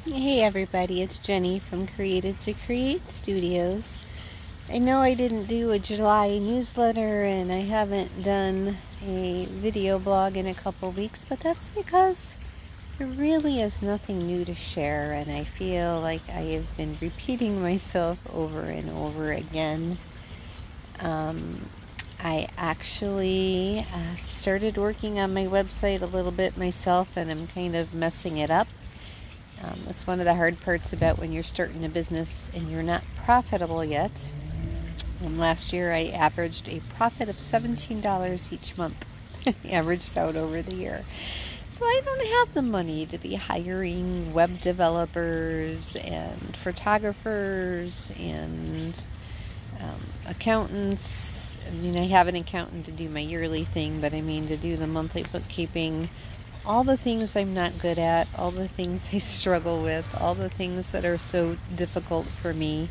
Hey everybody, it's Jenny from Created to Create Studios. I know I didn't do a July newsletter and I haven't done a video blog in a couple weeks, but that's because there really is nothing new to share, and I feel like I have been repeating myself over and over again. I actually started working on my website a little bit myself, and I'm kind of messing it up. That's one of the hard parts about when you're starting a business and you're not profitable yet. Last year I averaged a profit of $17 each month, averaged out over the year. So I don't have the money to be hiring web developers and photographers and accountants. I mean, I have an accountant to do my yearly thing, but I mean to do the monthly bookkeeping. All the things I'm not good at, all the things I struggle with, all the things that are so difficult for me.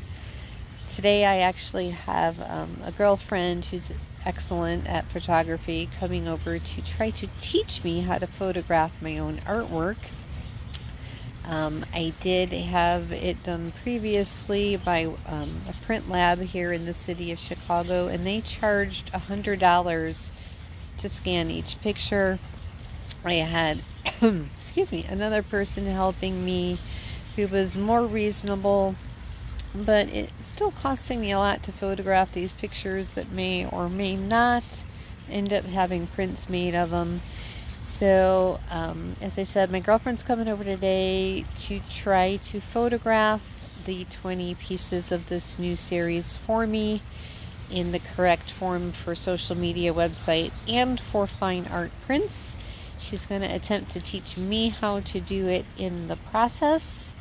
Today I actually have a girlfriend who's excellent at photography coming over to try to teach me how to photograph my own artwork. I did have it done previously by a print lab here in the city of Chicago, and they charged $100 to scan each picture. I had, excuse me, another person helping me who was more reasonable, but it's still costing me a lot to photograph these pictures that may or may not end up having prints made of them. So, as I said, my girlfriend's coming over today to try to photograph the 20 pieces of this new series for me in the correct form for social media, website, and for fine art prints. She's going to attempt to teach me how to do it in the process,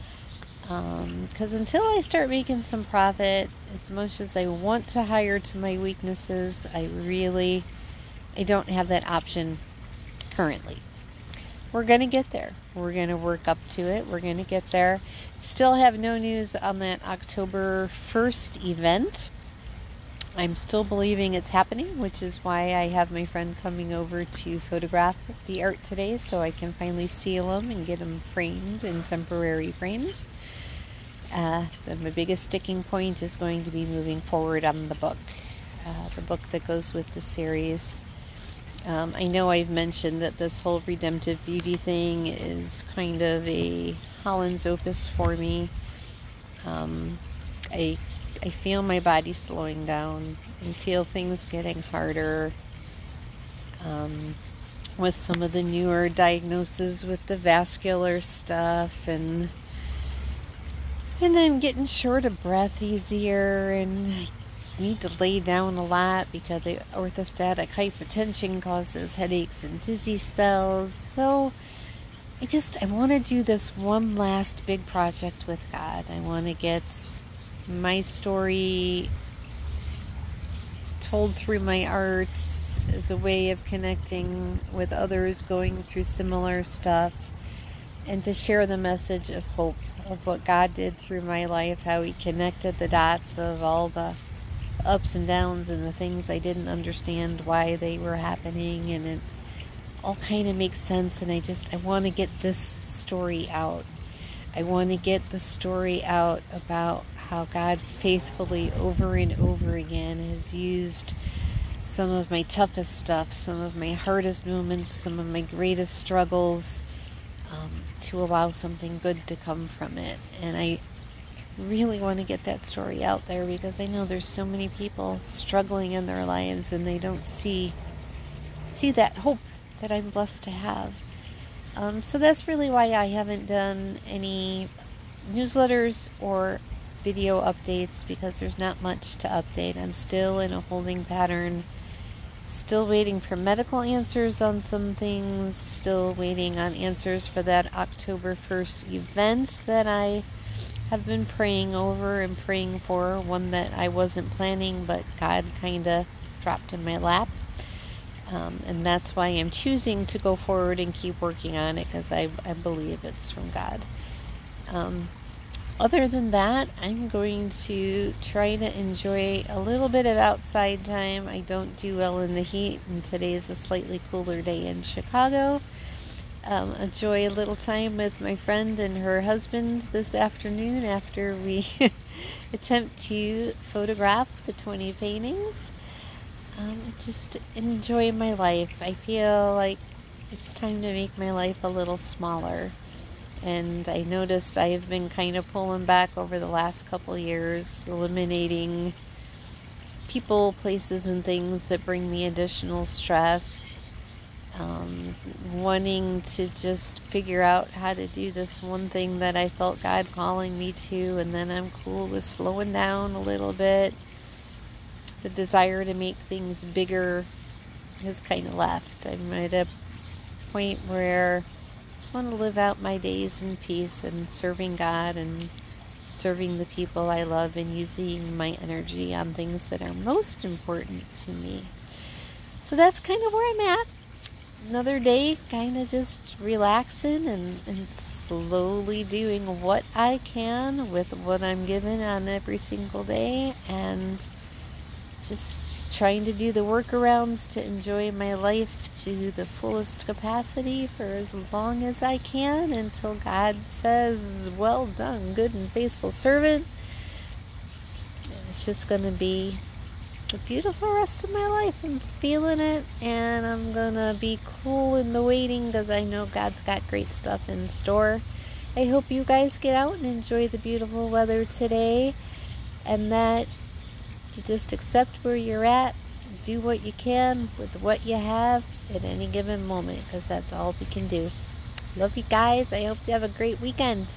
because until I start making some profit, as much as I want to hire to my weaknesses, I don't have that option currently. We're going to get there. We're going to work up to it. We're going to get there. Still have no news on that October 1st event. I'm still believing it's happening, which is why I have my friend coming over to photograph the art today so I can finally seal them and get them framed in temporary frames. My biggest sticking point is going to be moving forward on the book that goes with the series. I know I've mentioned that this whole Redemptive Beauty thing is kind of a Holland's opus for me. I feel my body slowing down. I feel things getting harder with some of the newer diagnoses with the vascular stuff, and I'm getting short of breath easier, and I need to lay down a lot because the orthostatic hypotension causes headaches and dizzy spells. So I want to do this one last big project with God. I want to get my story told through my art as a way of connecting with others going through similar stuff, and to share the message of hope of what God did through my life, how He connected the dots of all the ups and downs and the things I didn't understand why they were happening, and it all kind of makes sense. And I want to get this story out. I want to get the story out about how God faithfully over and over again has used some of my toughest stuff, some of my hardest moments, some of my greatest struggles, to allow something good to come from it. And I really want to get that story out there because I know there's so many people struggling in their lives and they don't see that hope that I'm blessed to have. So that's really why I haven't done any newsletters or video updates, because there's not much to update. I'm still in a holding pattern, still waiting for medical answers on some things, still waiting on answers for that October 1st event that I have been praying over and praying for, one that I wasn't planning, but God kind of dropped in my lap. And that's why I'm choosing to go forward and keep working on it, because I believe it's from God. Other than that, I'm going to try to enjoy a little bit of outside time. I don't do well in the heat, and today's a slightly cooler day in Chicago. enjoy a little time with my friend and her husband this afternoon after we attempt to photograph the 20 paintings. Just enjoy my life. I feel like it's time to make my life a little smaller. And I noticed I've been kind of pulling back over the last couple years, eliminating people, places, and things that bring me additional stress. Wanting to just figure out how to do this one thing that I felt God calling me to, and then I'm cool with slowing down a little bit. The desire to make things bigger has kind of left. I'm at a point where I just want to live out my days in peace and serving God and serving the people I love and using my energy on things that are most important to me. So that's kind of where I'm at. Another day, kind of just relaxing and slowly doing what I can with what I'm given on every single day, and just trying to do the workarounds to enjoy my life to the fullest capacity for as long as I can until God says, well done, good and faithful servant. It's just going to be a beautiful rest of my life. I'm feeling it, and I'm gonna be cool in the waiting because I know God's got great stuff in store. I hope you guys get out and enjoy the beautiful weather today, and that you just accept where you're at, do what you can with what you have at any given moment, because that's all we can do. Love you guys. I hope you have a great weekend.